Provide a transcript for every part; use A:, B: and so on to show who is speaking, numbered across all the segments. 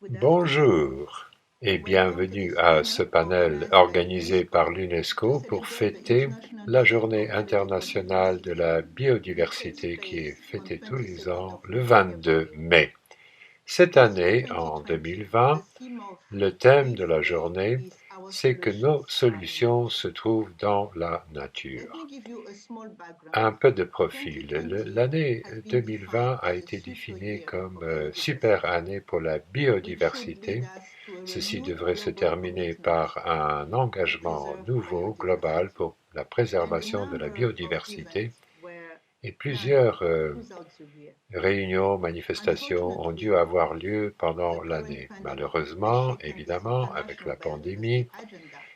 A: Bonjour et bienvenue à ce panel organisé par l'UNESCO pour fêter la Journée internationale de la biodiversité qui est fêtée tous les ans le 22 mai. Cette année, en 2020, le thème de la journée, c'est que nos solutions se trouvent dans la nature. Un peu de profil. L'année 2020 a été définie comme super année pour la biodiversité. Ceci devrait se terminer par un engagement nouveau, global, pour la préservation de la biodiversité. Et plusieurs réunions, manifestations ont dû avoir lieu pendant l'année. Malheureusement, évidemment, avec la pandémie,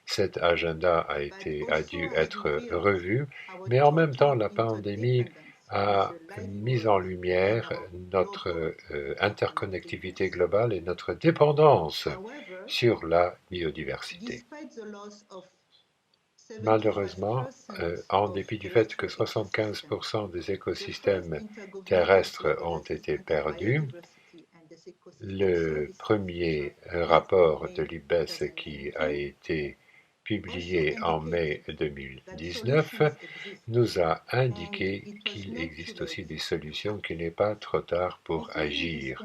A: cet agenda a dû être revu, mais en même temps, la pandémie a mis en lumière notre interconnectivité globale et notre dépendance sur la biodiversité. Malheureusement, en dépit du fait que 75% des écosystèmes terrestres ont été perdus, le premier rapport de l'IPBES qui a été publié en mai 2019 nous a indiqué qu'il existe aussi des solutions, qu'il n'est pas trop tard pour agir.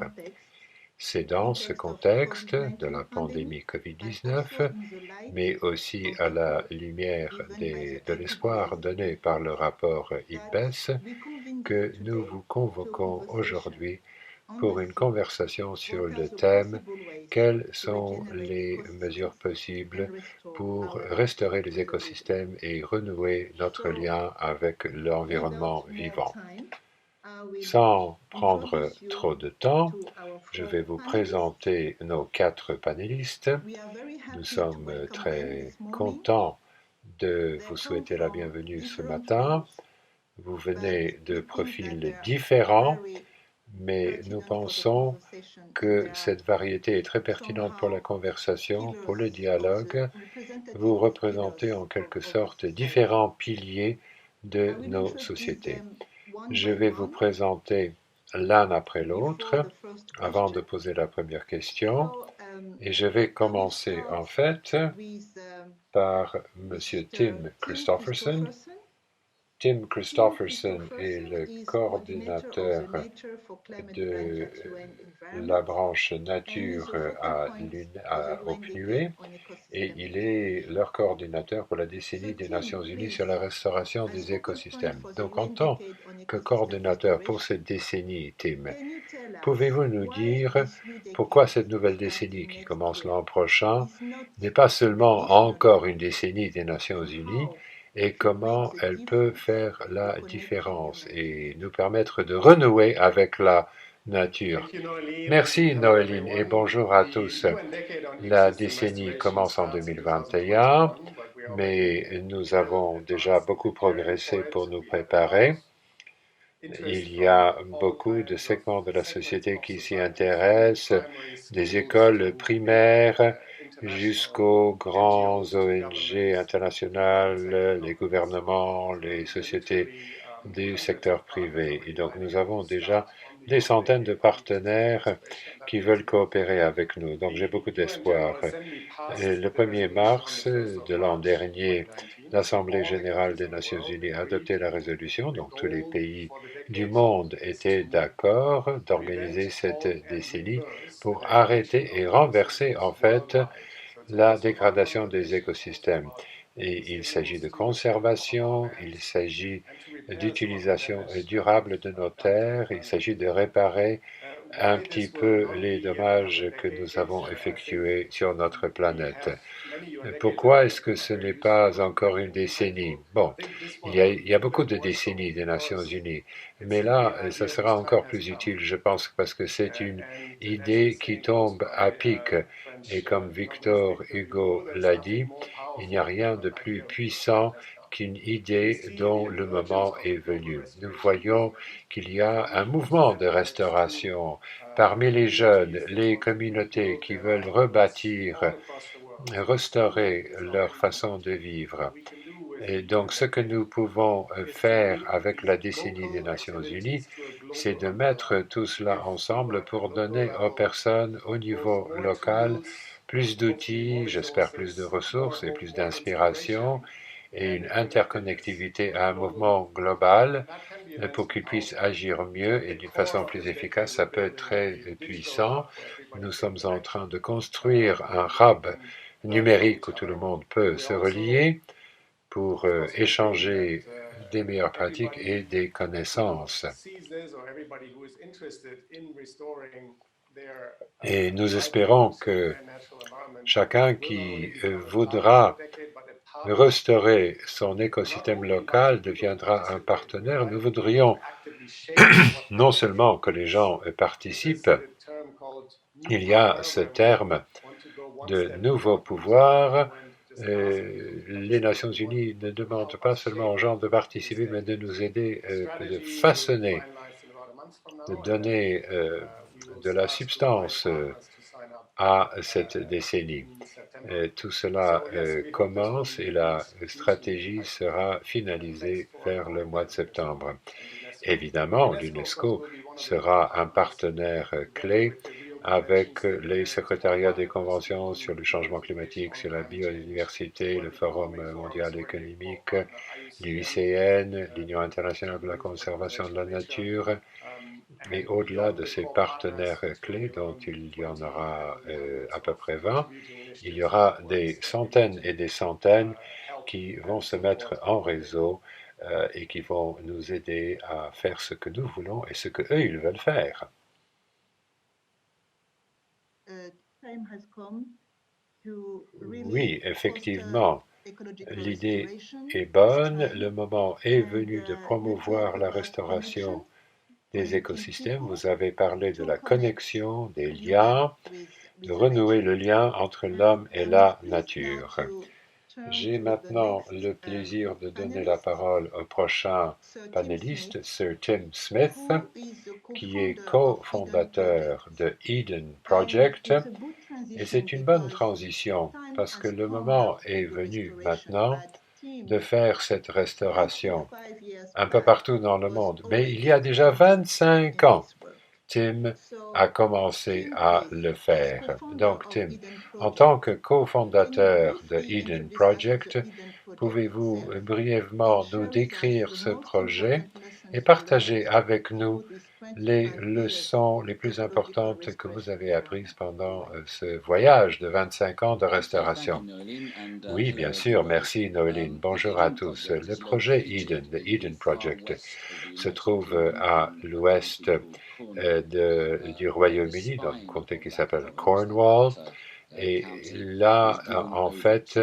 A: C'est dans ce contexte de la pandémie Covid-19, mais aussi à la lumière de l'espoir donné par le rapport IPBES, que nous vous convoquons aujourd'hui pour une conversation sur le thème quelles sont les mesures possibles pour restaurer les écosystèmes et renouer notre lien avec l'environnement vivant. Sans prendre trop de temps, je vais vous présenter nos 4 panélistes. Nous sommes très contents de vous souhaiter la bienvenue ce matin. Vous venez de profils différents, mais nous pensons que cette variété est très pertinente pour la conversation, pour le dialogue. Vous représentez en quelque sorte différents piliers de nos sociétés. Je vais vous présenter l'un après l'autre avant de poser la première question. Et je vais commencer en fait par M. Tim Christofferson. Tim Christofferson est le coordinateur de la branche nature au PNUE et il est leur coordinateur pour la décennie des Nations Unies sur la restauration des écosystèmes. Donc en tant que coordinateur pour cette décennie, Tim, pouvez-vous nous dire pourquoi cette nouvelle décennie qui commence l'an prochain n'est pas seulement encore une décennie des Nations Unies, et comment elle peut faire la différence et nous permettre de renouer avec la nature. Merci Noéline et bonjour à tous. La décennie commence en 2021, mais nous avons déjà beaucoup progressé pour nous préparer. Il y a beaucoup de segments de la société qui s'y intéressent, des écoles primaires jusqu'aux grands ONG internationales, les gouvernements, les sociétés du secteur privé. Et donc nous avons déjà des centaines de partenaires qui veulent coopérer avec nous. Donc j'ai beaucoup d'espoir. Le 1er mars de l'an dernier, l'Assemblée générale des Nations unies a adopté la résolution, donc tous les pays du monde étaient d'accord d'organiser cette décennie pour arrêter et renverser en fait la dégradation des écosystèmes. Et il s'agit de conservation, il s'agit d'utilisation durable de nos terres, il s'agit de réparer un petit peu les dommages que nous avons effectués sur notre planète. Pourquoi est-ce que ce n'est pas encore une décennie? Bon, il y a beaucoup de décennies des Nations Unies, mais là, ça sera encore plus utile, je pense, parce que c'est une idée qui tombe à pic. Et comme Victor Hugo l'a dit, il n'y a rien de plus puissant qu'une idée dont le moment est venu. Nous voyons qu'il y a un mouvement de restauration parmi les jeunes, les communautés qui veulent rebâtir, restaurer leur façon de vivre. Et donc ce que nous pouvons faire avec la décennie des Nations Unies, c'est de mettre tout cela ensemble pour donner aux personnes au niveau local plus d'outils, j'espère plus de ressources et plus d'inspiration et une interconnectivité à un mouvement global pour qu'ils puissent agir mieux et d'une façon plus efficace. Ça peut être très puissant. Nous sommes en train de construire un hub numérique où tout le monde peut se relier pour échanger des meilleures pratiques et des connaissances. Et nous espérons que chacun qui voudra restaurer son écosystème local deviendra un partenaire. Nous voudrions non seulement que les gens participent, il y a ce terme de nouveau pouvoir. Les Nations Unies ne demandent pas seulement aux gens de participer, mais de nous aider, de façonner, de donner de la substance à cette décennie. Tout cela commence et la stratégie sera finalisée vers le mois de septembre. Évidemment, l'UNESCO sera un partenaire clé avec les secrétariats des conventions sur le changement climatique, sur la biodiversité, le Forum mondial économique, l'UICN, l'Union internationale de la conservation de la nature, et au-delà de ces partenaires clés, dont il y en aura à peu près 20, il y aura des centaines et des centaines qui vont se mettre en réseau et qui vont nous aider à faire ce que nous voulons et ce qu'eux, ils veulent faire. Oui, effectivement, l'idée est bonne, le moment est venu de promouvoir la restauration des écosystèmes. Vous avez parlé de la connexion, des liens, de renouer le lien entre l'homme et la nature. J'ai maintenant le plaisir de donner la parole au prochain panéliste, Sir Tim Smith, qui est cofondateur de Eden Project. Et c'est une bonne transition parce que le moment est venu maintenant de faire cette restauration un peu partout dans le monde. Mais il y a déjà 25 ans, Tim a commencé à le faire. Donc, Tim, en tant que cofondateur de Eden Project, pouvez-vous brièvement nous décrire ce projet et partager avec nous les leçons les plus importantes que vous avez apprises pendant ce voyage de 25 ans de restauration? Oui, bien sûr, merci Noéline. Bonjour à tous. Le projet Eden, le Eden Project, se trouve à l'ouest du Royaume-Uni, dans un comté qui s'appelle Cornwall. Et là, en fait,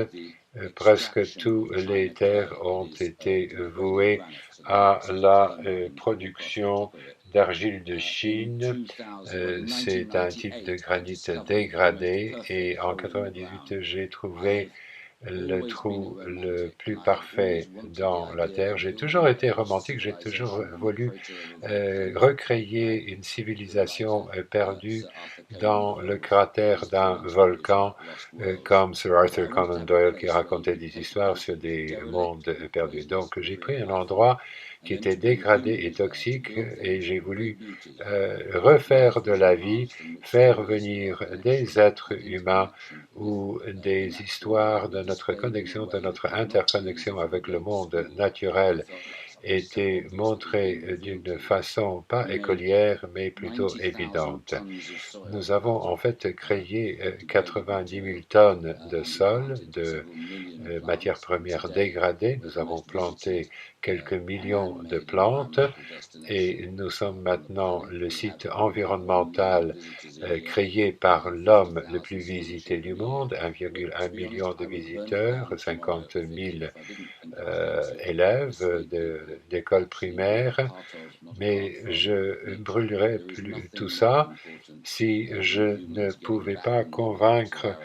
A: presque tous les terres ont été vouées à la production d'argile de Chine. C'est un type de granit dégradé et en 98, j'ai trouvé le trou le plus parfait dans la Terre. J'ai toujours été romantique, j'ai toujours voulu recréer une civilisation perdue dans le cratère d'un volcan, comme Sir Arthur Conan Doyle qui racontait des histoires sur des mondes perdus. Donc j'ai pris un endroit qui était dégradé et toxique et j'ai voulu refaire de la vie, faire venir des êtres humains ou des histoires de notre connexion, de notre interconnexion avec le monde naturel étaient montrées d'une façon pas écolière, mais plutôt évidente. Nous avons en fait créé 90 000 tonnes de sol, de matières premières dégradées. Nous avons planté quelques millions de plantes et nous sommes maintenant le site environnemental créé par l'homme le plus visité du monde, 1,1 million de visiteurs, 50 000 élèves d'école primaire, mais je brûlerais plus tout ça si je ne pouvais pas convaincre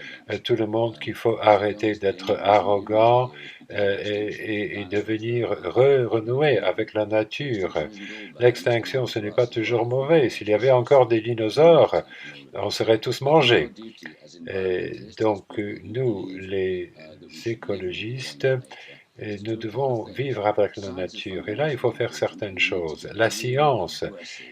A: tout le monde qu'il faut arrêter d'être arrogant et devenir renouer avec la nature. L'extinction, ce n'est pas toujours mauvais. S'il y avait encore des dinosaures, on serait tous mangés. Et donc, nous, les écologistes, Et nous devons vivre avec la nature. Et là, il faut faire certaines choses. La science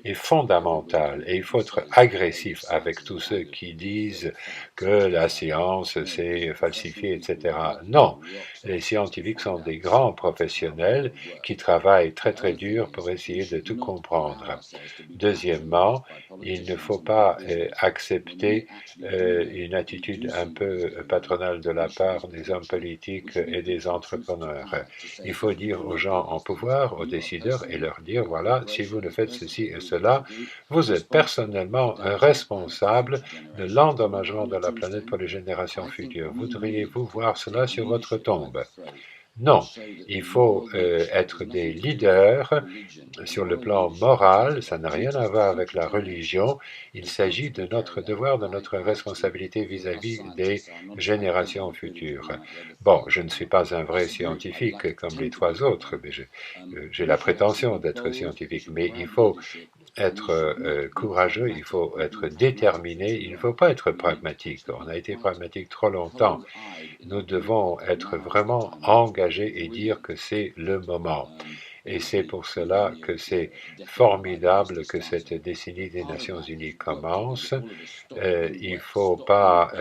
A: est fondamentale et il faut être agressif avec tous ceux qui disent que la science, c'est falsifié, etc. Non, les scientifiques sont des grands professionnels qui travaillent très très dur pour essayer de tout comprendre. Deuxièmement, il ne faut pas accepter une attitude un peu patronale de la part des hommes politiques et des entrepreneurs. Il faut dire aux gens en pouvoir, aux décideurs, et leur dire, voilà, si vous ne faites ceci et cela, vous êtes personnellement responsable de l'endommagement de la planète pour les générations futures. Voudriez-vous voir cela sur votre tombe? Non, il faut être des leaders sur le plan moral, ça n'a rien à voir avec la religion, il s'agit de notre devoir, de notre responsabilité vis-à-vis des générations futures. Bon, je ne suis pas un vrai scientifique comme les trois autres, mais j'ai la prétention d'être scientifique, mais il faut être courageux, il faut être déterminé, il ne faut pas être pragmatique. On a été pragmatique trop longtemps. Nous devons être vraiment engagés et dire que c'est le moment. Et c'est pour cela que c'est formidable que cette décennie des Nations Unies commence. Il ne faut pas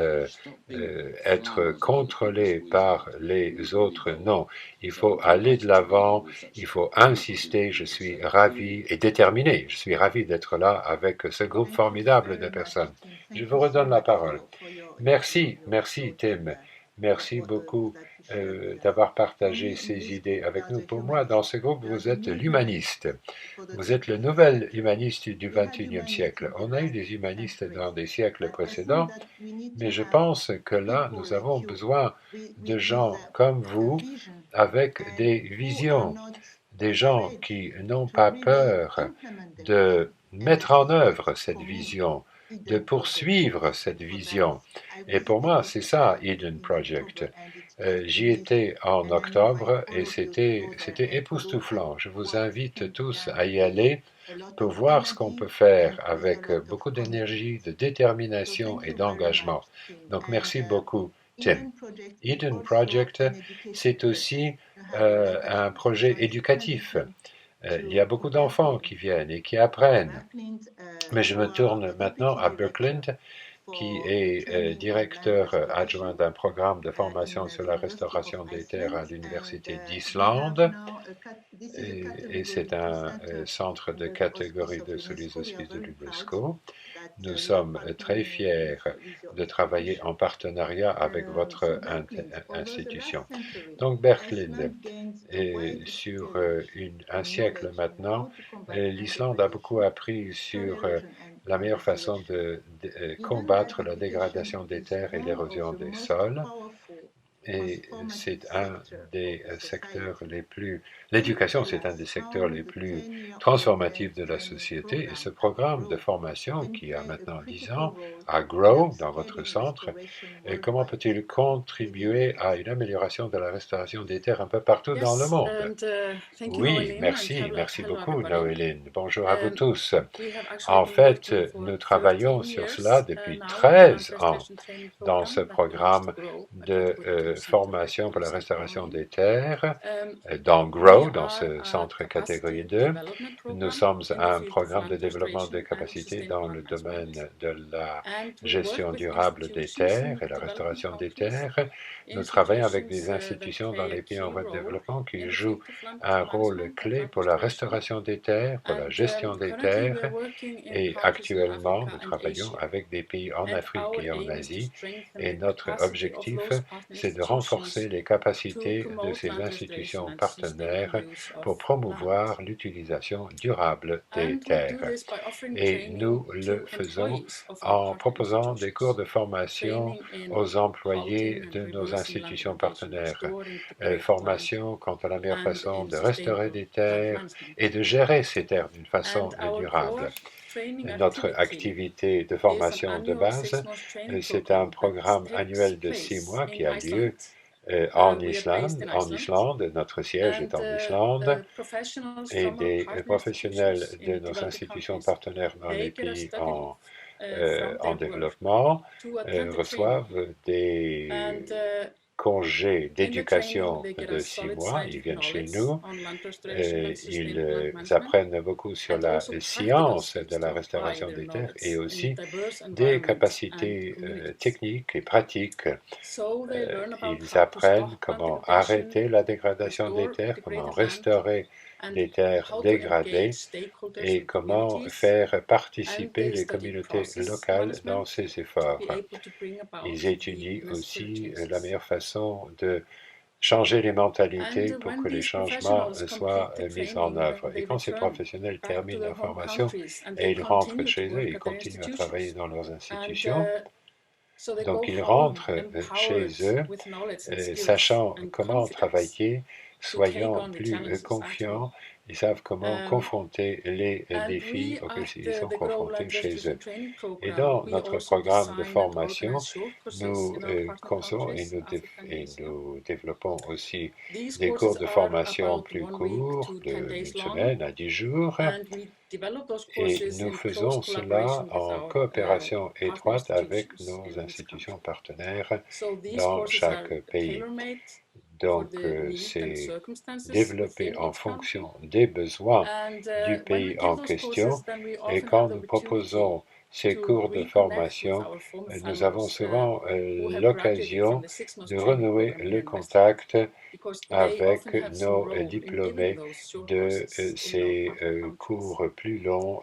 A: être contrôlé par les autres, non. Il faut aller de l'avant, il faut insister. Je suis ravi et déterminé. Je suis ravi d'être là avec ce groupe formidable de personnes. Je vous redonne la parole. Merci, merci Tim. Merci beaucoup d'avoir partagé ces idées avec nous. Pour moi, dans ce groupe, vous êtes l'humaniste. Vous êtes le nouvel humaniste du XXIe siècle. On a eu des humanistes dans des siècles précédents, mais je pense que là, nous avons besoin de gens comme vous avec des visions, des gens qui n'ont pas peur de mettre en œuvre cette vision, de poursuivre cette vision. Et pour moi, c'est ça, Eden Project. J'y étais en octobre et c'était époustouflant. Je vous invite tous à y aller pour voir ce qu'on peut faire avec beaucoup d'énergie, de détermination et d'engagement. Donc merci beaucoup, Tim. Eden Project, c'est aussi un projet éducatif. Il y a beaucoup d'enfants qui viennent et qui apprennent. Mais je me tourne maintenant à Birkeland, qui est directeur adjoint d'un programme de formation sur la restauration des terres à l'Université d'Islande. Et c'est un centre de catégorie 2 sous les auspices de l'UNESCO. Nous sommes très fiers de travailler en partenariat avec votre institution. Donc Berkelind, sur un siècle maintenant, l'Islande a beaucoup appris sur la meilleure façon de combattre la dégradation des terres et l'érosion des sols. Et c'est un des secteurs les plus... L'éducation, c'est un des secteurs les plus transformatifs de la société. Et ce programme de formation, qui a maintenant 10 ans, à Grow, dans votre centre, et comment peut-il contribuer à une amélioration de la restauration des terres un peu partout dans le monde? Oui, merci, merci beaucoup, Noéline. Bonjour à vous tous. En fait, nous travaillons sur cela depuis 13 ans dans ce programme de formation pour la restauration des terres, dans GROW, dans ce centre catégorie 2. Nous sommes un programme de développement des capacités dans le domaine de la gestion durable des terres et la restauration des terres. Nous travaillons avec des institutions dans les pays en voie de développement qui jouent un rôle clé pour la restauration des terres, pour la gestion des terres, et actuellement, nous travaillons avec des pays en Afrique et en Asie, et notre objectif, c'est de renforcer les capacités de ces institutions partenaires pour promouvoir l'utilisation durable des terres. Et nous le faisons en proposant des cours de formation aux employés de nos institutions partenaires. Formation quant à la meilleure façon de restaurer des terres et de gérer ces terres d'une façon durable. Notre activité de formation de base, c'est un programme annuel de 6 mois qui a lieu en Islande, notre siège est en Islande, et des professionnels de nos institutions partenaires dans les pays en développement reçoivent congé d'éducation de 6 mois, ils viennent chez nous, ils apprennent beaucoup sur la science de la restauration des terres et aussi des capacités techniques et pratiques. Ils apprennent comment arrêter la dégradation des terres, comment restaurer les terres dégradées et comment faire participer les communautés locales dans ces efforts. Ils étudient aussi la meilleure façon de changer les mentalités pour que les changements soient mis en œuvre. Et quand ces professionnels terminent leur formation et ils rentrent chez eux, ils continuent à travailler dans leurs institutions. Donc ils rentrent chez eux, sachant comment travailler, soyant plus confiants, ils savent comment confronter les défis auxquels ils sont confrontés chez eux. Et dans notre programme de formation, nous concevons et nous développons aussi des cours de formation plus courts, d'une semaine à 10 jours, et nous faisons cela en coopération étroite avec nos institutions partenaires dans chaque pays. Donc, c'est développé en fonction des besoins du pays en question. Et quand nous proposons ces cours de formation, nous avons souvent l'occasion de renouer le contact avec nos diplômés de ces cours plus longs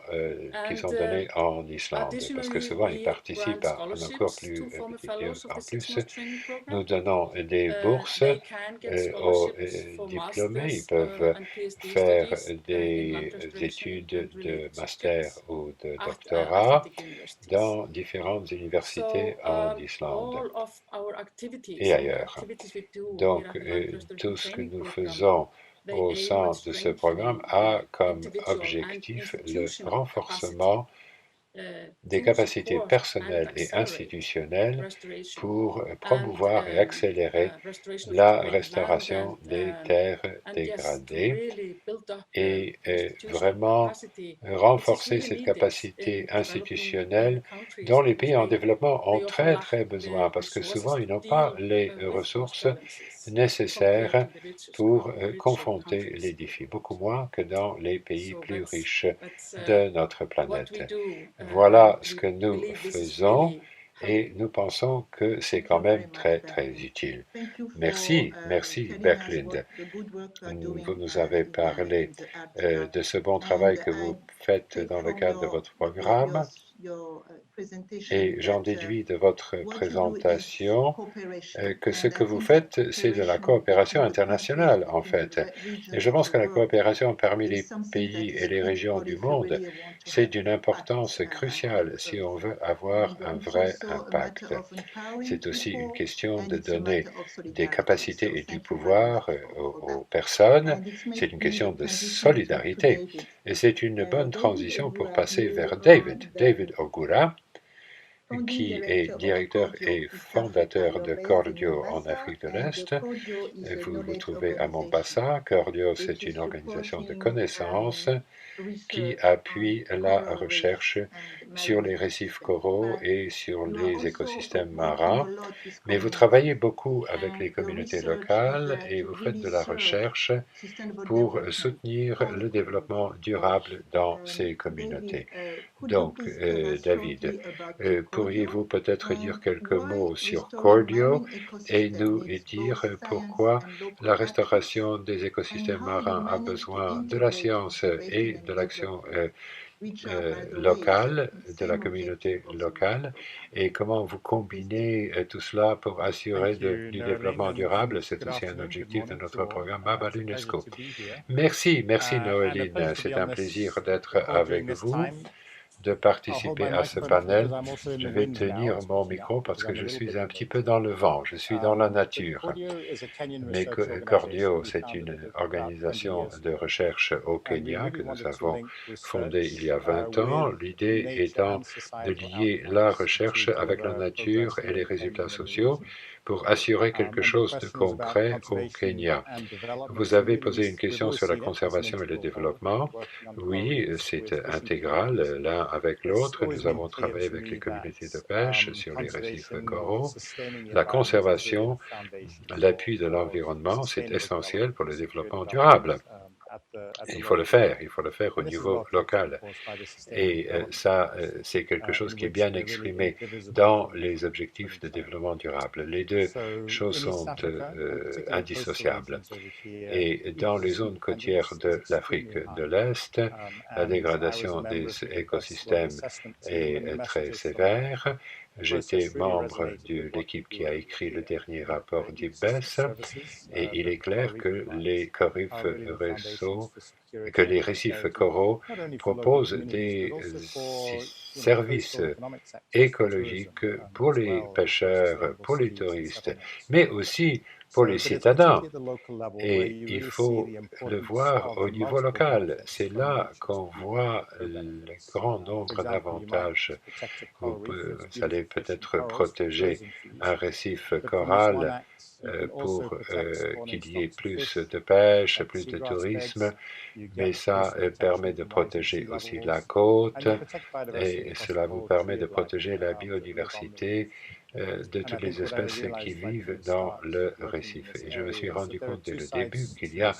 A: qui sont donnés en Islande, parce que souvent ils participent à un cours plus petit. En plus, nous donnons des bourses aux diplômés. Ils peuvent faire des études de master ou de doctorat dans différentes universités en Islande et ailleurs. Donc, tout ce que nous faisons au sein de ce programme a comme objectif le renforcement des capacités personnelles et institutionnelles pour promouvoir et accélérer la restauration des terres dégradées et vraiment renforcer cette capacité institutionnelle dont les pays en développement ont très besoin, parce que souvent ils n'ont pas les ressources nécessaires pour confronter les défis, beaucoup moins que dans les pays plus riches de notre planète. Voilà ce que nous faisons et nous pensons que c'est quand même très utile. Merci Berglind. Vous nous avez parlé de ce bon travail que vous faites dans le cadre de votre programme et j'en déduis de votre présentation que ce que vous faites, c'est de la coopération internationale, en fait. Et je pense que la coopération parmi les pays et les régions du monde, c'est d'une importance cruciale si on veut avoir un vrai impact. C'est aussi une question de donner des capacités et du pouvoir aux personnes. C'est une question de solidarité. Et c'est une bonne transition pour passer vers David Ogura, qui est directeur et fondateur de Cordio en Afrique de l'Est. Vous le trouvez à Mombasa. Cordio, c'est une organisation de connaissances qui appuie la recherche sur les récifs coraux et sur les écosystèmes marins. Mais vous travaillez beaucoup avec les communautés locales et vous faites de la recherche pour soutenir le développement durable dans ces communautés. Donc, David, pourriez-vous peut-être dire quelques mots sur Cordio et nous dire pourquoi la restauration des écosystèmes marins a besoin de la science et de l'action locale, de la communauté locale, et comment vous combinez tout cela pour assurer du développement durable. C'est aussi un objectif de notre programme MAB à l'UNESCO. Merci Noéline, c'est un plaisir d'être avec vous, de participer à ce panel. Je vais tenir mon micro parce que je suis un petit peu dans le vent, je suis dans la nature. Mais Cordio, c'est une organisation de recherche au Kenya que nous avons fondée il y a 20 ans, l'idée étant de lier la recherche avec la nature et les résultats sociaux pour assurer quelque chose de concret au Kenya. Vous avez posé une question sur la conservation et le développement. Oui, c'est intégral l'un avec l'autre. Nous avons travaillé avec les communautés de pêche sur les récifs coraux. La conservation, l'appui de l'environnement, c'est essentiel pour le développement durable. Et il faut le faire au niveau local. Et ça, c'est quelque chose qui est bien exprimé dans les objectifs de développement durable. Les deux choses sont indissociables. Et dans les zones côtières de l'Afrique de l'Est, la dégradation des écosystèmes est très sévère. J'étais membre de l'équipe qui a écrit le dernier rapport d'IPBES et il est clair que les récifs coraux proposent des services écologiques pour les pêcheurs, pour les touristes, mais aussi pour les citadins. Et il faut le voir au niveau local. C'est là qu'on voit le grand nombre d'avantages. Vous allez peut-être protéger un récif coral pour qu'il y ait plus de pêche, plus de tourisme, mais ça permet de protéger aussi la côte et cela vous permet de protéger la biodiversité de toutes les espèces qui vivent dans le récif. Et je me suis rendu compte dès le début qu'il y a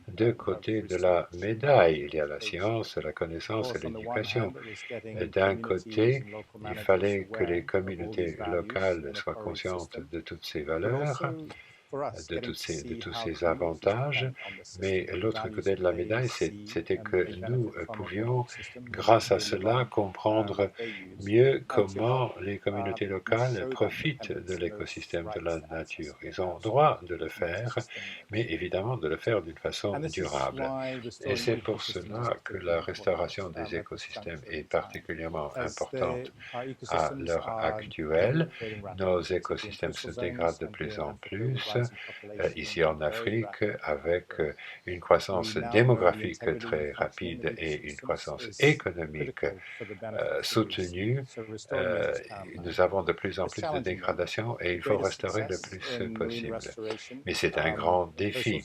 A: deux côtés de la médaille. Il y a la science, la connaissance et l'éducation. D'un côté, il fallait que les communautés locales soient conscientes de toutes ces valeurs, de tous ces avantages, mais l'autre côté de la médaille, c'était que nous pouvions, grâce à cela, comprendre mieux comment les communautés locales profitent de l'écosystème de la nature. Ils ont droit de le faire, mais évidemment de le faire d'une façon durable. Et c'est pour cela que la restauration des écosystèmes est particulièrement importante à l'heure actuelle. Nos écosystèmes se dégradent de plus en plus ici en Afrique avec une croissance démographique très rapide et une croissance économique soutenue. Nous avons de plus en plus de dégradation et il faut restaurer le plus possible. Mais c'est un grand défi.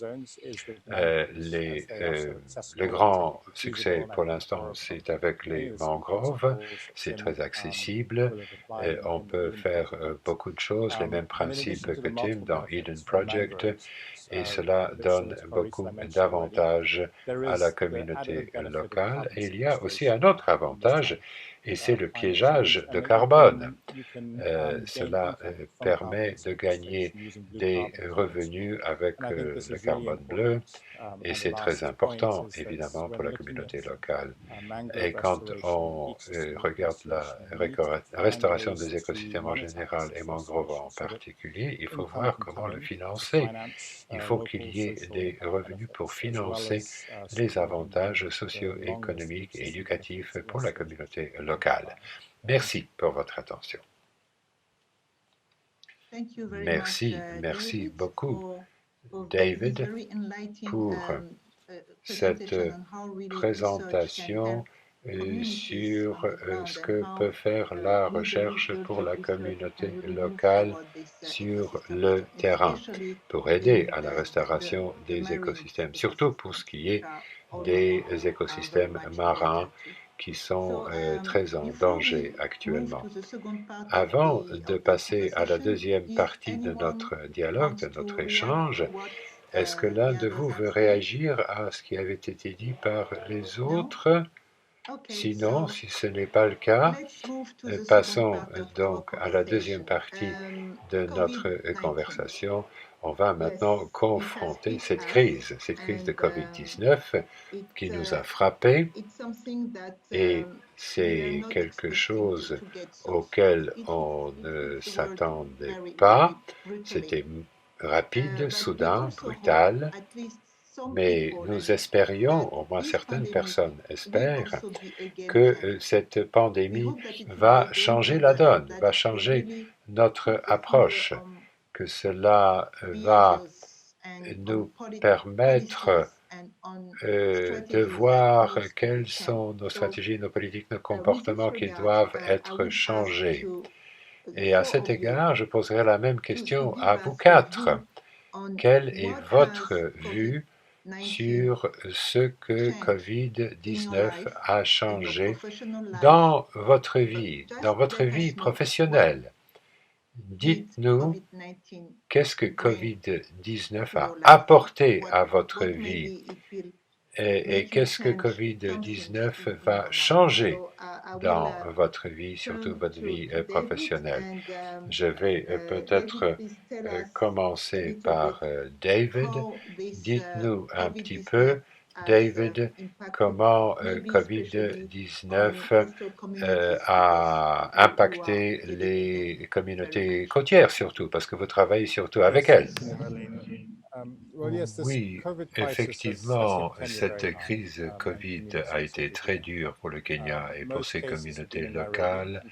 A: Le grand succès pour l'instant, c'est avec les mangroves. C'est très accessible. On peut faire beaucoup de choses, les mêmes principes que Tim dans Eden Project, et cela donne beaucoup d'avantages à la communauté locale. Et il y a aussi un autre avantage, et c'est le piégeage de carbone. Cela permet de gagner des revenus avec le carbone bleu, et c'est très important, évidemment, pour la communauté locale. Et quand on regarde la restauration des écosystèmes en général et mangroves en particulier, il faut voir comment le financer. Il faut qu'il y ait des revenus pour financer les avantages socio-économiques et éducatifs pour la communauté locale. Merci pour votre attention. Merci beaucoup, David, pour cette présentation sur ce que peut faire la recherche pour la communauté locale sur le terrain, pour aider à la restauration des écosystèmes, surtout pour ce qui est des écosystèmes marins qui sont très en danger actuellement. Avant de passer à la deuxième partie de notre dialogue, de notre échange, est-ce que l'un de vous veut réagir à ce qui avait été dit par les autres? Sinon, si ce n'est pas le cas, passons donc à la deuxième partie de notre conversation. On va maintenant confronter cette crise de Covid-19 qui nous a frappés, et c'est quelque chose auquel on ne s'attendait pas. C'était rapide, soudain, brutal, mais nous espérions, au moins certaines personnes espèrent, que cette pandémie va changer la donne, va changer notre approche, que cela va nous permettre de voir quelles sont nos stratégies, nos politiques, nos comportements qui doivent être changés. Et à cet égard, je poserai la même question à vous quatre. Quelle est votre vue sur ce que Covid-19 a changé dans votre vie professionnelle? Dites-nous, qu'est-ce que Covid-19 a apporté à votre vie et qu'est-ce que Covid-19 va changer dans votre vie, surtout votre vie professionnelle? Je vais peut-être commencer par David. Dites-nous un petit peu, David, comment Covid-19 a impacté les communautés côtières surtout, parce que vous travaillez surtout avec elles. Oui, effectivement, cette crise Covid a été très dure pour le Kenya et pour ses communautés locales.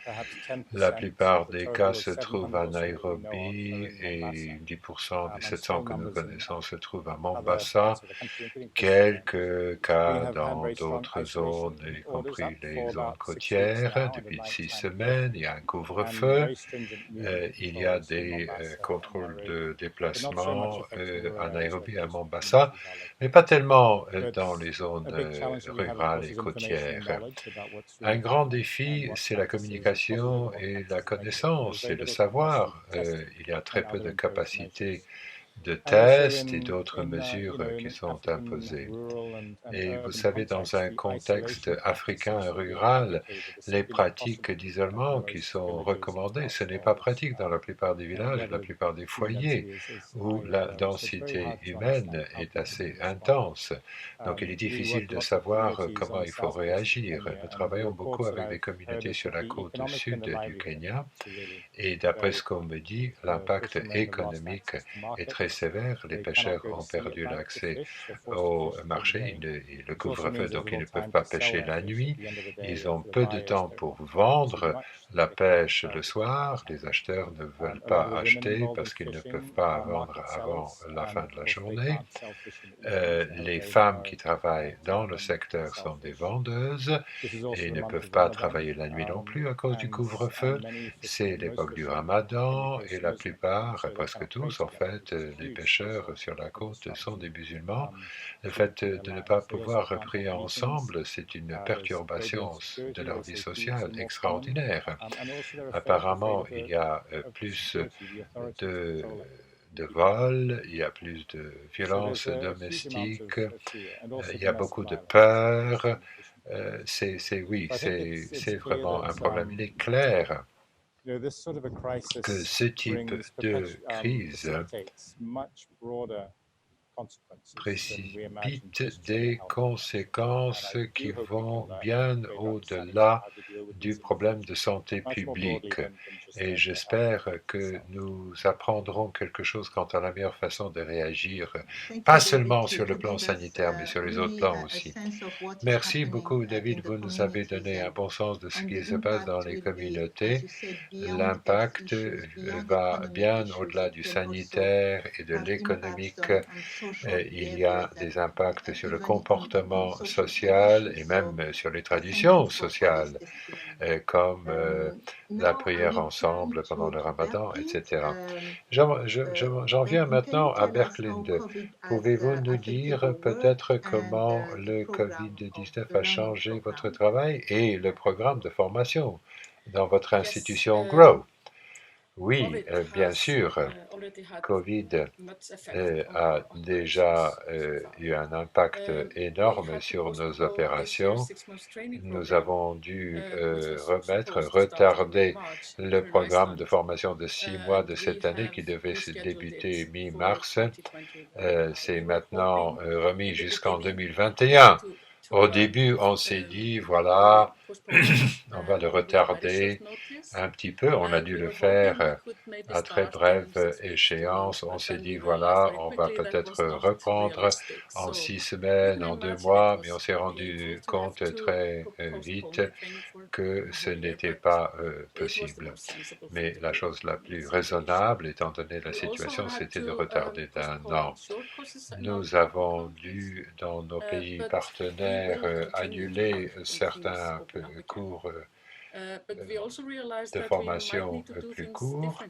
A: La plupart des cas se trouvent à Nairobi et 10% des 700 que nous connaissons se trouvent à Mombasa. Quelques cas dans d'autres zones, y compris les zones côtières. Depuis 6 semaines, il y a un couvre-feu. Il y a des contrôles de déplacement à Nairobi et à Mombasa, mais pas tellement dans les zones rurales et côtières. Un grand défi, c'est la communication et la connaissance et le savoir. Il y a très peu de capacités de tests et d'autres mesures qui sont imposées. Et vous savez, dans un contexte africain rural, les pratiques d'isolement qui sont recommandées, ce n'est pas pratique dans la plupart des villages, la plupart des foyers, où la densité humaine est assez intense. Donc il est difficile de savoir comment il faut réagir. Nous travaillons beaucoup avec des communautés sur la côte sud du Kenya, et d'après ce qu'on me dit, l'impact économique est très sévère. Les pêcheurs ont perdu l'accès au marché, le couvre-feu, donc ils ne peuvent pas pêcher la nuit. Ils ont peu de temps pour vendre la pêche le soir. Les acheteurs ne veulent pas acheter parce qu'ils ne peuvent pas vendre avant la fin de la journée. Les femmes qui travaillent dans le secteur sont des vendeuses et ne peuvent pas travailler la nuit non plus à cause du couvre-feu. C'est l'époque du Ramadan et la plupart, presque tous en fait, les pêcheurs sur la côte sont des musulmans. Le fait de ne pas pouvoir prier ensemble, c'est une perturbation de leur vie sociale extraordinaire. Apparemment, il y a plus de de vols, il y a plus de violences domestiques, il y a beaucoup de peur. Oui, c'est vraiment un problème. Il est clair que ce type de crise précipite des conséquences qui vont bien au-delà du problème de santé publique. Et j'espère que nous apprendrons quelque chose quant à la meilleure façon de réagir, pas seulement sur le plan sanitaire, mais sur les autres plans aussi. Merci beaucoup, David. Vous nous avez donné un bon sens de ce qui se passe dans les communautés. L'impact va bien au-delà du sanitaire et de l'économique. Il y a des impacts sur le comportement social et même sur les traditions sociales, comme la prière ensemble pendant le Ramadan, etc. J'en viens maintenant à Berklinde. Pouvez-vous nous dire peut-être comment le Covid-19 a changé votre travail et le programme de formation dans votre institution GROW? Oui, bien sûr. Covid a déjà eu un impact énorme sur nos opérations. Nous avons dû retarder le programme de formation de 6 mois de cette année qui devait se débuter mi-mars. C'est maintenant remis jusqu'en 2021. Au début, on s'est dit, voilà, on va le retarder un petit peu. On a dû le faire à très brève échéance. On s'est dit, voilà, on va peut-être reprendre en 6 semaines, en 2 mois, mais on s'est rendu compte très vite que ce n'était pas possible. Mais la chose la plus raisonnable, étant donné la situation, c'était de retarder d'1 an. Nous avons dû, dans nos pays partenaires, annuler certains cours de formation plus court,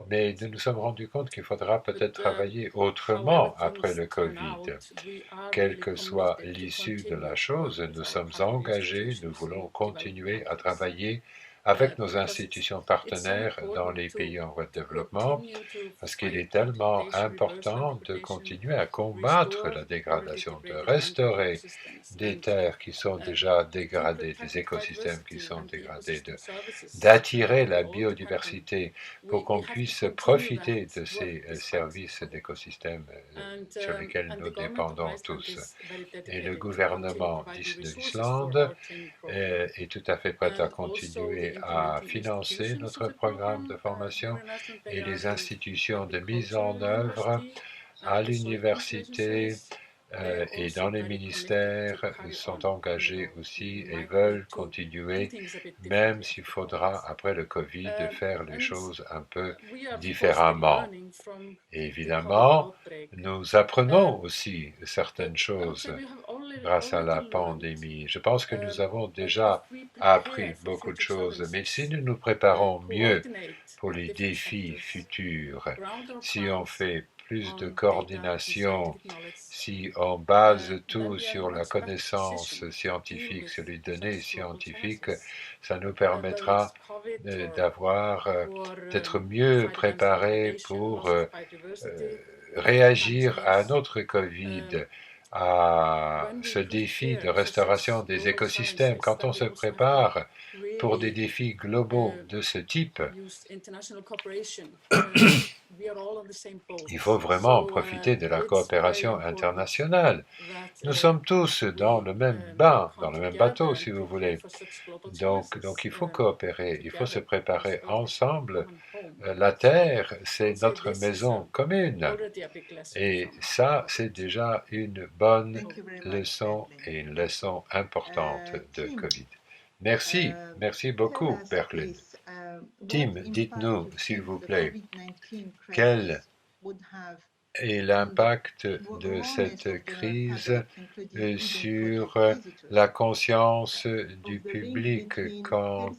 A: mais nous nous sommes rendus compte qu'il faudra peut-être travailler autrement après le Covid. Quelle que soit l'issue de la chose, nous sommes engagés, nous voulons continuer à travailler avec nos institutions partenaires dans les pays en voie de développement, parce qu'il est tellement important de continuer à combattre la dégradation, de restaurer des terres qui sont déjà dégradées, des écosystèmes qui sont dégradés, d'attirer la biodiversité pour qu'on puisse profiter de ces services d'écosystèmes sur lesquels nous dépendons tous. Et le gouvernement de l'Islande est tout à fait prêt à continuer à financer notre programme de formation et les institutions de mise en œuvre à l'université et dans les ministères sont engagés aussi et veulent continuer, même s'il faudra, après le Covid, faire les choses un peu différemment. Et évidemment, nous apprenons aussi certaines choses grâce à la pandémie. Je pense que nous avons déjà appris beaucoup de choses, mais si nous nous préparons mieux pour les défis futurs, si on fait plus de coordination, si on base tout sur la connaissance scientifique, sur les données scientifiques, ça nous permettra d'être mieux préparés pour réagir à un autre Covid, à ce défi de restauration des écosystèmes. Quand on se prépare pour des défis globaux de ce type, il faut vraiment profiter de la coopération internationale. Nous sommes tous dans le même bain, dans le même bateau, si vous voulez. Donc il faut coopérer, il faut se préparer ensemble. La Terre, c'est notre maison commune. Et ça, c'est déjà une bonne leçon et une leçon importante de Covid. Merci, merci beaucoup, Berlin. Tim, dites-nous, s'il vous plaît, quel est l'impact de cette crise sur la conscience du public quant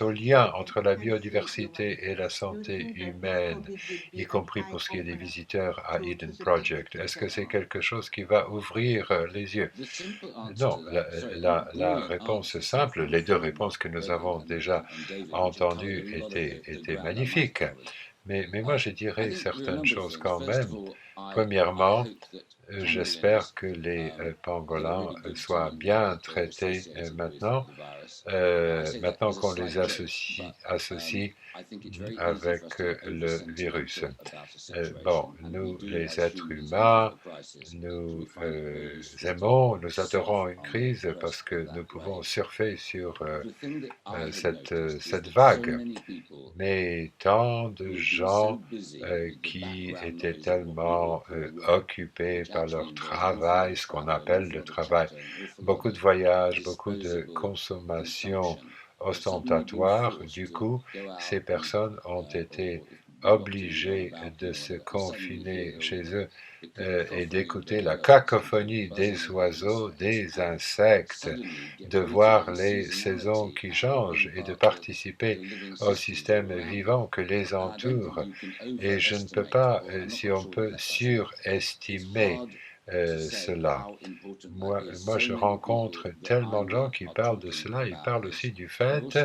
A: au lien entre la biodiversité et la santé humaine, y compris pour ce qui est des visiteurs à Eden Project? Est-ce que c'est quelque chose qui va ouvrir les yeux? Non, la réponse simple, les deux réponses que nous avons déjà entendues étaient magnifiques. Mais moi, je dirais certaines choses quand même. Premièrement, j'espère que les pangolins soient bien traités maintenant, maintenant qu'on les associe avec le virus. Bon, nous, les êtres humains, nous nous adorons une crise parce que nous pouvons surfer sur cette vague. Mais tant de gens qui étaient tellement occupés par leur travail, ce qu'on appelle le travail, beaucoup de voyages, beaucoup de consommation ostentatoire. Du coup, ces personnes ont été obligées de se confiner chez eux et d'écouter la cacophonie des oiseaux, des insectes, de voir les saisons qui changent et de participer au système vivant que les entoure. Et je ne peux pas, si on peut, surestimer cela. Moi, je rencontre tellement de gens qui parlent de cela. Ils parlent aussi du fait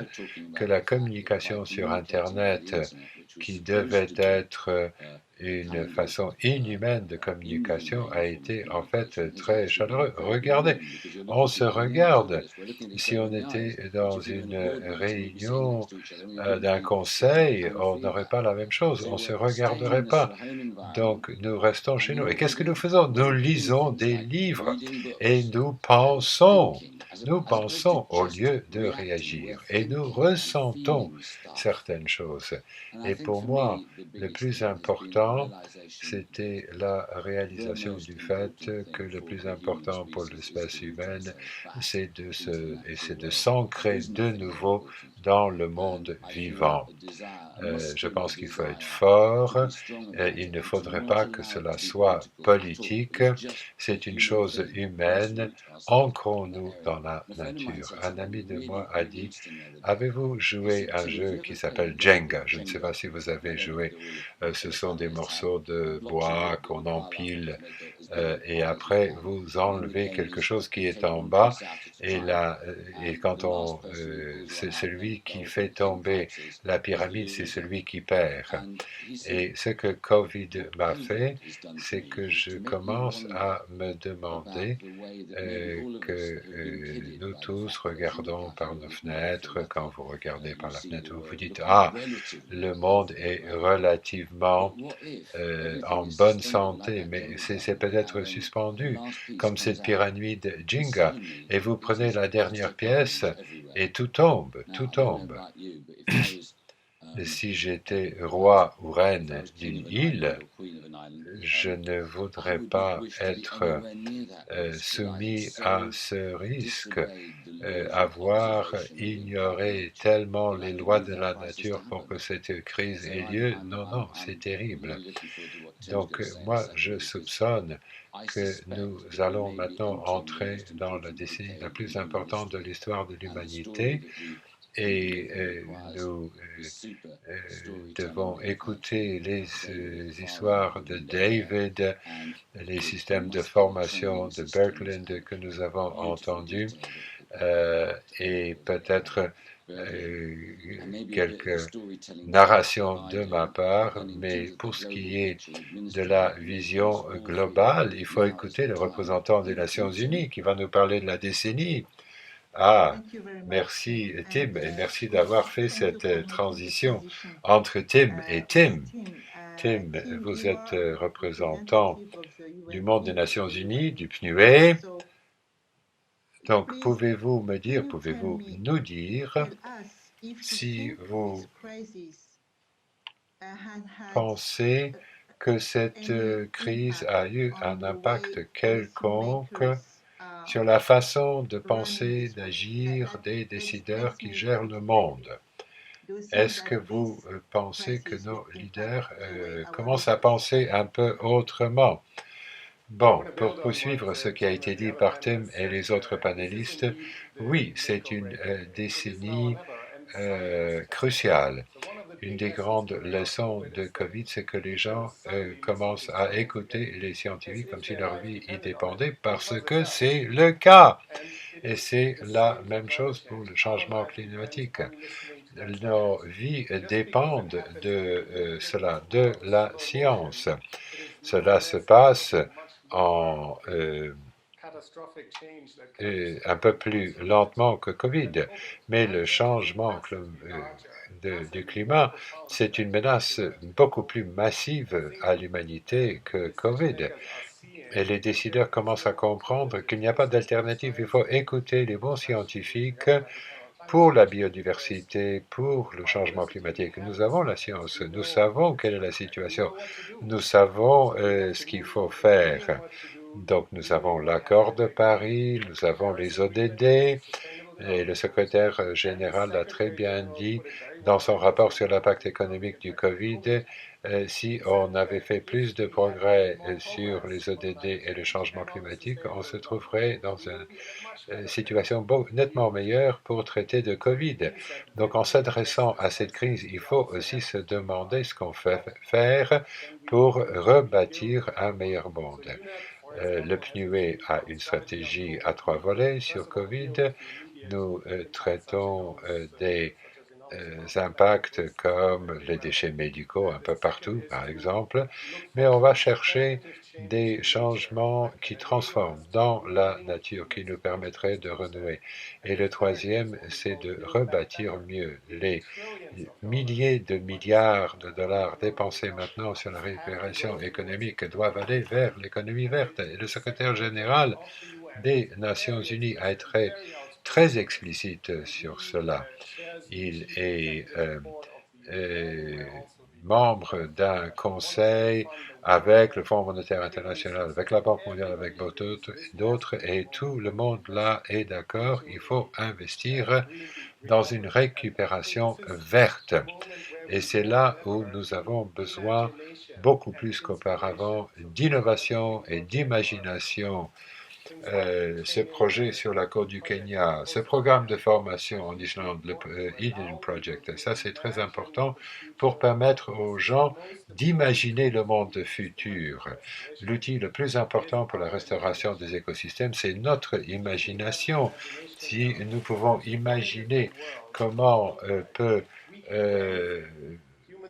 A: que la communication sur Internet, qui devait être une façon inhumaine de communication, a été en fait très chaleureux. Regardez, on se regarde. Si on était dans une réunion d'un conseil, on n'aurait pas la même chose, on ne se regarderait pas. Donc nous restons chez nous. Et qu'est-ce que nous faisons? Nous lisons des livres et nous pensons au lieu de réagir et nous ressentons certaines choses. Et pour moi, le plus important, c'était la réalisation du fait que le plus important pour l'espèce humaine, c'est de s'ancrer de nouveau dans le monde vivant. Je pense qu'il faut être fort. Il ne faudrait pas que cela soit politique. C'est une chose humaine. Ancrons-nous dans la nature. Un ami de moi a dit, avez-vous joué à un jeu qui s'appelle Jenga? Je ne sais pas si vous avez joué. Ce sont des morceaux de bois qu'on empile et après vous enlevez quelque chose qui est en bas et quand c'est celui qui fait tomber la pyramide, c'est celui qui perd. Et ce que Covid m'a fait, c'est que je commence à me demander que nous tous regardons par nos fenêtres. Quand vous regardez par la fenêtre, vous vous dites, ah, le monde est relativement en bonne santé, mais c'est peut-être suspendu, comme cette pyramide Jenga, et vous prenez la dernière pièce et tout tombe, tout tombe. Si j'étais roi ou reine d'une île, je ne voudrais pas être soumis à ce risque, avoir ignoré tellement les lois de la nature pour que cette crise ait lieu. Non, non, c'est terrible. Donc moi, je soupçonne que nous allons maintenant entrer dans la décennie la plus importante de l'histoire de l'humanité et nous devons écouter les histoires de David, les systèmes de formation de Birkeland que nous avons entendus et peut-être quelques narrations de ma part, mais pour ce qui est de la vision globale, il faut écouter le représentant des Nations Unies qui va nous parler de la décennie. Ah, merci Tim, et merci d'avoir fait cette transition entre Tim et Tim. Tim, vous êtes représentant du monde des Nations Unies, du PNUE. Donc, pouvez-vous nous dire si vous pensez que cette crise a eu un impact quelconque sur la façon de penser, d'agir des décideurs qui gèrent le monde? Est-ce que vous pensez que nos leaders commencent à penser un peu autrement? Bon, pour poursuivre ce qui a été dit par Tim et les autres panélistes, oui, c'est une décennie cruciale. Une des grandes leçons de Covid, c'est que les gens commencent à écouter les scientifiques comme si leur vie y dépendait, parce que c'est le cas. Et c'est la même chose pour le changement climatique. Nos vies dépendent de cela, de la science. Cela se passe en un peu plus lentement que Covid, mais le changement du climat, c'est une menace beaucoup plus massive à l'humanité que Covid. Et les décideurs commencent à comprendre qu'il n'y a pas d'alternative. Il faut écouter les bons scientifiques pour la biodiversité, pour le changement climatique. Nous avons la science, nous savons quelle est la situation, nous savons ce qu'il faut faire. Donc nous avons l'accord de Paris, nous avons les ODD, et le secrétaire général l'a très bien dit dans son rapport sur l'impact économique du Covid. Si on avait fait plus de progrès sur les ODD et le changement climatique, on se trouverait dans une situation nettement meilleure pour traiter de Covid. Donc en s'adressant à cette crise, il faut aussi se demander ce qu'on fait faire pour rebâtir un meilleur monde. Le PNUE a une stratégie à 3 volets sur Covid. Nous traitons des impacts comme les déchets médicaux un peu partout, par exemple, mais on va chercher des changements qui transforment dans la nature, qui nous permettraient de renouer. Et le troisième, c'est de rebâtir mieux. Les milliers de milliards de dollars dépensés maintenant sur la récupération économique doivent aller vers l'économie verte. Et le secrétaire général des Nations Unies a été très explicite sur cela. Il est membre d'un conseil avec le Fonds monétaire international, avec la Banque mondiale, avec d'autres, et tout le monde là est d'accord, il faut investir dans une récupération verte. Et c'est là où nous avons besoin, beaucoup plus qu'auparavant, d'innovation et d'imagination. Ce projet sur la côte du Kenya, ce programme de formation en Islande, le Eden Project, ça c'est très important pour permettre aux gens d'imaginer le monde futur. L'outil le plus important pour la restauration des écosystèmes, c'est notre imagination. Si nous pouvons imaginer comment peut euh,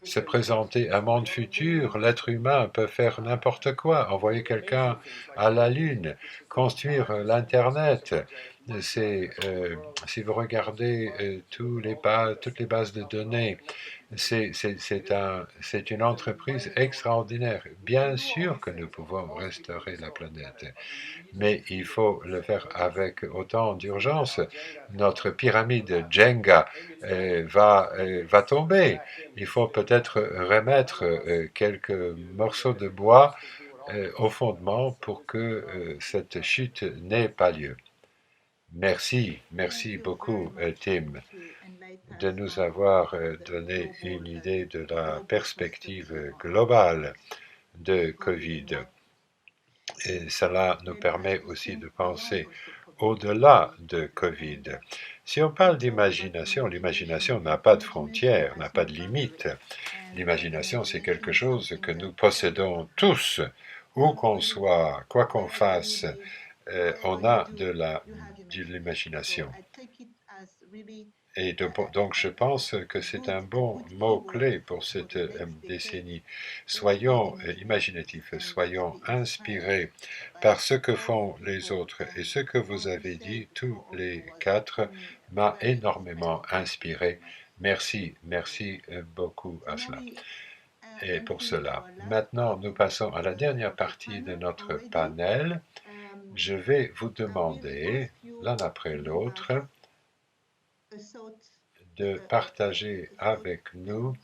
A: se présenter un monde futur, l'être humain peut faire n'importe quoi, envoyer quelqu'un à la Lune, construire l'Internet. Si vous regardez toutes les bases de données, c'est une entreprise extraordinaire. Bien sûr que nous pouvons restaurer la planète, mais il faut le faire avec autant d'urgence. Notre pyramide Jenga va tomber. Il faut peut-être remettre quelques morceaux de bois au fondement pour que cette chute n'ait pas lieu. Merci beaucoup, Tim, de nous avoir donné une idée de la perspective globale de Covid. Et cela nous permet aussi de penser au-delà de Covid. Si on parle d'imagination, l'imagination n'a pas de frontières, n'a pas de limites. L'imagination, c'est quelque chose que nous possédons tous, où qu'on soit, quoi qu'on fasse, on a de l'imagination. Et donc, je pense que c'est un bon mot-clé pour cette décennie. Soyons imaginatifs, soyons inspirés par ce que font les autres. Et ce que vous avez dit, tous les quatre, m'a énormément inspiré. Merci beaucoup à cela. Et pour cela, maintenant, nous passons à la dernière partie de notre panel. Je vais vous demander, l'un après l'autre, de partager avec nous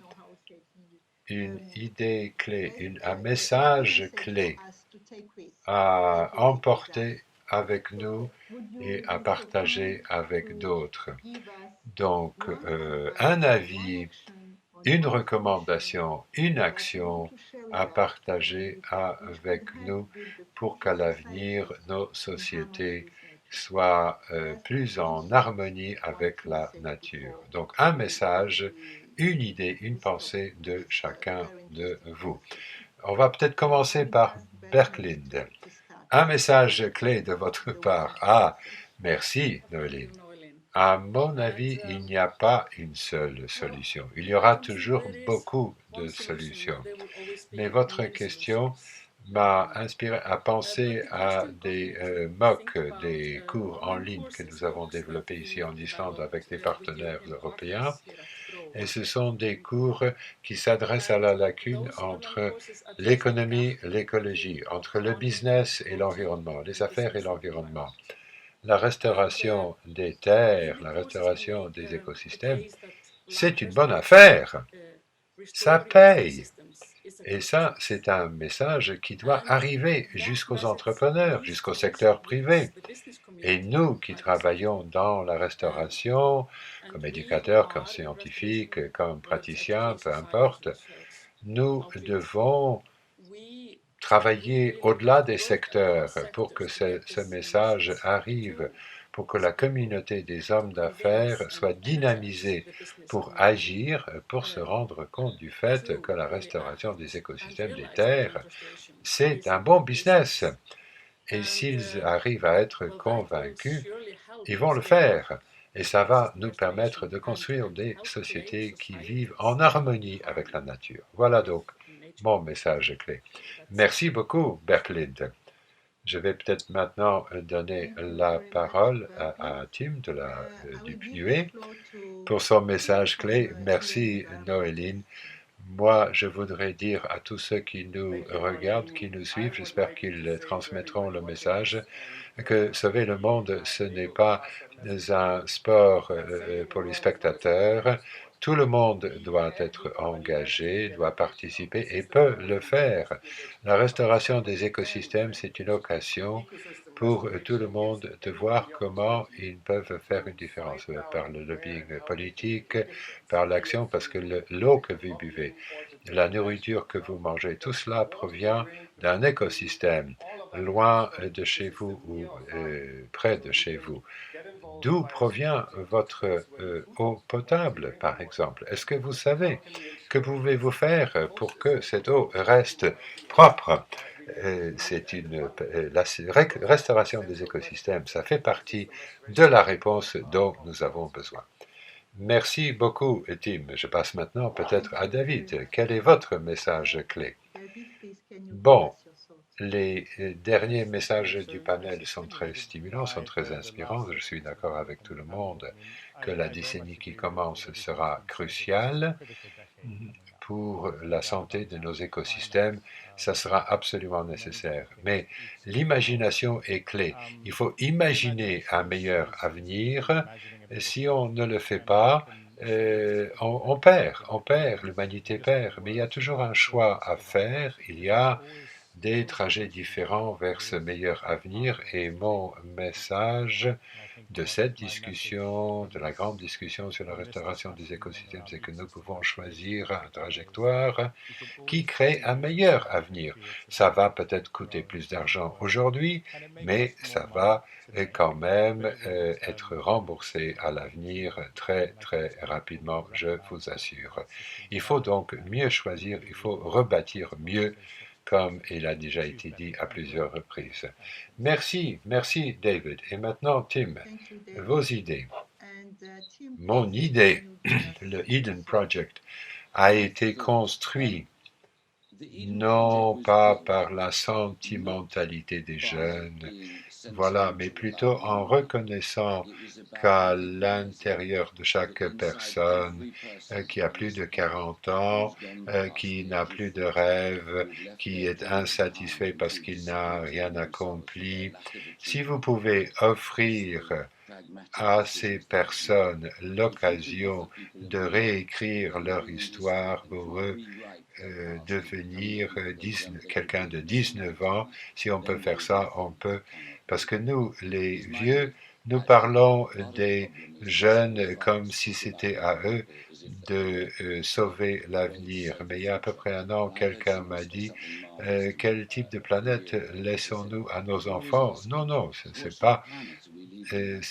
A: une idée clé, un message clé à emporter avec nous et à partager avec d'autres. Donc, un avis, une recommandation, une action à partager avec nous pour qu'à l'avenir, nos sociétés soient plus en harmonie avec la nature. Donc un message, une idée, une pensée de chacun de vous. On va peut-être commencer par Berklinde. Un message clé de votre part. Ah, merci Noéline. À mon avis, il n'y a pas une seule solution. Il y aura toujours beaucoup de solutions. Mais votre question m'a inspiré à penser à des MOOC, des cours en ligne que nous avons développés ici en Islande avec des partenaires européens. Et ce sont des cours qui s'adressent à la lacune entre l'économie, l'écologie, entre le business et l'environnement, les affaires et l'environnement. La restauration des terres, la restauration des écosystèmes, c'est une bonne affaire. Ça paye. Et ça, c'est un message qui doit arriver jusqu'aux entrepreneurs, jusqu'au secteur privé. Et nous qui travaillons dans la restauration, comme éducateurs, comme scientifiques, comme praticiens, peu importe, nous devons travailler au-delà des secteurs pour que ce message arrive, pour que la communauté des hommes d'affaires soit dynamisée pour agir, pour se rendre compte du fait que la restauration des écosystèmes des terres, c'est un bon business. Et s'ils arrivent à être convaincus, ils vont le faire. Et ça va nous permettre de construire des sociétés qui vivent en harmonie avec la nature. Voilà donc mon message clé. Merci beaucoup, Berklinde. Je vais peut-être maintenant donner la parole à Tim du PNUE pour son message clé. Merci, Noéline. Moi, je voudrais dire à tous ceux qui nous regardent, qui nous suivent, j'espère qu'ils transmettront le message, que sauver le monde, ce n'est pas un sport pour les spectateurs. Tout le monde doit être engagé, doit participer et peut le faire. La restauration des écosystèmes, c'est une occasion pour tout le monde de voir comment ils peuvent faire une différence par le lobbying politique, par l'action, parce que l'eau que vous buvez, la nourriture que vous mangez, tout cela provient d'un écosystème, loin de chez vous ou près de chez vous. D'où provient votre eau potable, par exemple? Est-ce que vous savez que pouvez-vous faire pour que cette eau reste propre? La restauration des écosystèmes, ça fait partie de la réponse dont nous avons besoin. Merci beaucoup, Tim. Je passe maintenant peut-être à David. Quel est votre message clé? Bon, les derniers messages du panel sont très stimulants, sont très inspirants. Je suis d'accord avec tout le monde que la décennie qui commence sera cruciale pour la santé de nos écosystèmes. Ça sera absolument nécessaire. Mais l'imagination est clé. Il faut imaginer un meilleur avenir. Si on ne le fait pas, on perd, l'humanité perd. Mais il y a toujours un choix à faire. Il y a des trajets différents vers ce meilleur avenir et mon message de cette discussion, de la grande discussion sur la restauration des écosystèmes, c'est que nous pouvons choisir une trajectoire qui crée un meilleur avenir. Ça va peut-être coûter plus d'argent aujourd'hui, mais ça va quand même être remboursé à l'avenir très très rapidement, je vous assure. Il faut donc mieux choisir, il faut rebâtir mieux comme il a déjà été dit à plusieurs reprises. Merci, merci David. Et maintenant Tim, vos idées. Mon idée, le Eden Project, a été construit non pas par la sentimentalité des jeunes, voilà, mais plutôt en reconnaissant qu'à l'intérieur de chaque personne qui a plus de 40 ans, qui n'a plus de rêve, qui est insatisfait parce qu'il n'a rien accompli, si vous pouvez offrir à ces personnes l'occasion de réécrire leur histoire pour eux, devenir quelqu'un de 19 ans. Si on peut faire ça, on peut. Parce que nous, les vieux, nous parlons des jeunes comme si c'était à eux de sauver l'avenir. Mais il y a à peu près un an, quelqu'un m'a dit quel type de planète laissons-nous à nos enfants? Non, non, ce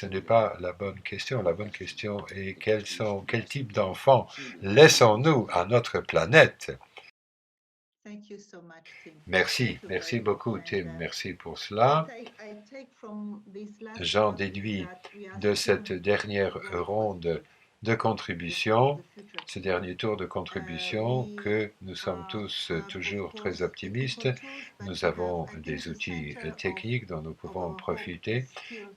A: n'est pas la bonne question. La bonne question est quel type d'enfants laissons-nous à notre planète? Merci, merci beaucoup Tim, merci pour cela. J'en déduis de cette dernière ronde de contribution, ce dernier tour de contribution, que nous sommes tous toujours très optimistes. Nous avons des outils techniques dont nous pouvons profiter,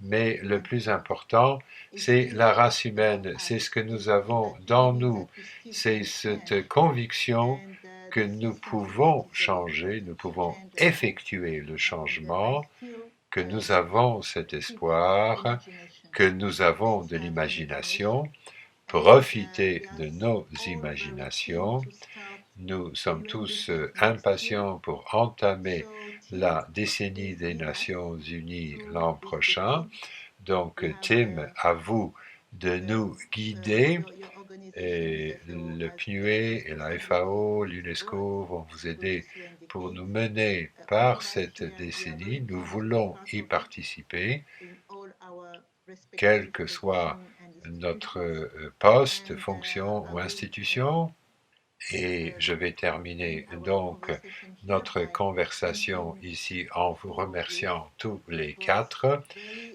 A: mais le plus important, c'est la race humaine, c'est ce que nous avons dans nous, c'est cette conviction que nous pouvons changer, nous pouvons effectuer le changement, que nous avons cet espoir, que nous avons de l'imagination, profiter de nos imaginations. Nous sommes tous impatients pour entamer la décennie des Nations Unies l'an prochain. Donc, Tim, à vous de nous guider. Et le PNUE et la FAO, l'UNESCO vont vous aider pour nous mener par cette décennie. Nous voulons y participer, quel que soit notre poste, fonction ou institution. Et je vais terminer donc notre conversation ici en vous remerciant tous les quatre.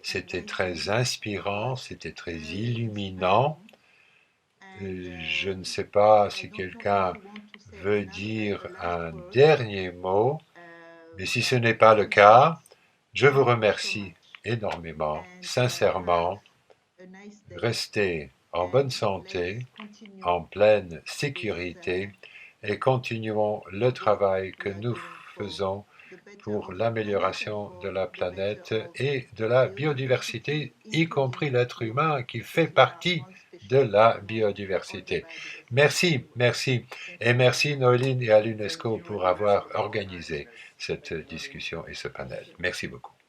A: C'était très inspirant, c'était très illuminant. Je ne sais pas si quelqu'un veut dire un dernier mot, mais si ce n'est pas le cas, je vous remercie énormément, sincèrement. Restez en bonne santé, en pleine sécurité et continuons le travail que nous faisons pour l'amélioration de la planète et de la biodiversité, y compris l'être humain qui fait partie de la biodiversité. Merci, merci. Et merci Noéline et à l'UNESCO pour avoir organisé cette discussion et ce panel. Merci beaucoup.